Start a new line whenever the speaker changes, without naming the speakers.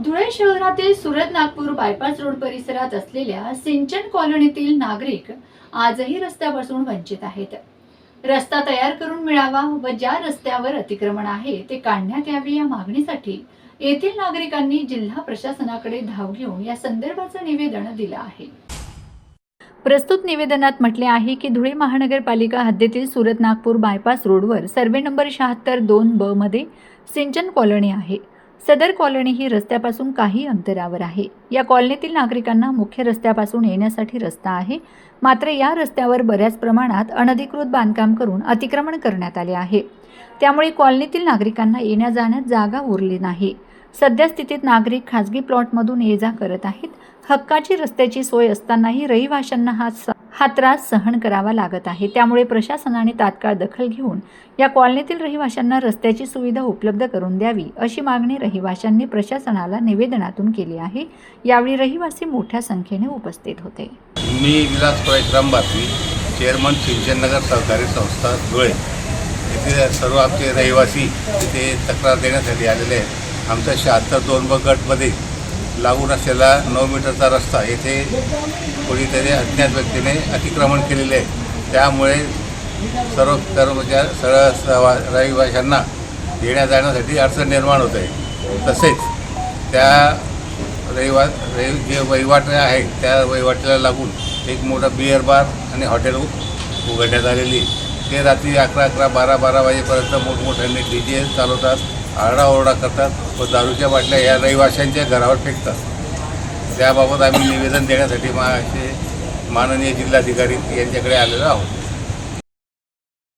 धुळे शहरातील Surat Nagpur bypass road परिसरात असलेल्या सिंचन कॉलनीतील नागरिक आजही रस्त्यापासून वंचित आहेत। रस्ता तयार करून मिळावा व ज्या रस्त्यावर अतिक्रमण आहे ते काढण्यात यावे या मागणीसाठी येथील नागरिकांनी जिल्हा प्रशासनाकडे धाव घेऊन या संदर्भाचं निवेदन दिलं आहे। प्रस्तुत निवेदनात म्हटले आहे की धुळे महानगरपालिका हद्दीतील सुरत नागपूर बायपास रोडवर सर्वे नंबर 76-2 मध्ये सिंचन कॉलनी आहे। सदर कॉलनी ही रस्त्यापासून काही अंतरावर आहे। या कॉलनीतील नागरिकांना मुख्य रस्त्यापासून येण्यासाठी रस्ता आहे, मात्र या रस्त्यावर बऱ्याच प्रमाणात अनधिकृत बांधकाम करून अतिक्रमण करण्यात आले आहे। त्यामुळे कॉलनीतील नागरिकांना येण्या जाण्यात जागा उरली नाही। सध्या स्थितीत नागरिक खासगी प्लॉटमधून ये जा करत आहेत। हक्काची रस्त्याची सोय असतानाही रहिवाशांना हा त्रास सहन करावा लागत आहे। त्यामुळे प्रशासनाने तात्काळ दखल घेऊन या कॉलनीतील रहिवाशांना रस्त्याची सुविधा उपलब्ध करून द्यावी अशी मागणी रहिवाशांनी प्रशासनाला निवेदनातून केली आहे। यावेळी रहिवासी मोठ्या संख्येने उपस्थित होते।
मी विलास परशुराम बापी, चेअरमन सिंचन नगर सहकारी संस्था धुळे येथे सर्व आमचे रहिवासी इथे तक्रार देण्यासाठी आलेले आहेत। आमच्या 76-2 गटमध्ये लागून असलेला 9 मीटरचा रस्ता येथे कोणीतरी अज्ञात व्यक्तीने अतिक्रमण केलेले आहे। त्यामुळे सर्व रहिवाशांना येण्या जाण्यासाठी अडचण निर्माण होत आहे। तसेच त्या जे वहिवाट आहे त्या वहिवाटीला लागून एक मोठा बिअर बार आणि हॉटेल उघडण्यात आलेली। ते रात्री 11-11, 12-12 वाजेपर्यंत मोठमोठ्याने DJ चालवतात, आरडाओरडा करतात व दारूच्या बाटल्या या रहिवाशांच्या घरावर फेकतात। त्याबाबत आम्ही निवेदन देण्यासाठी माननीय जिल्हाधिकारी यांच्याकडे आलेलो आहोत।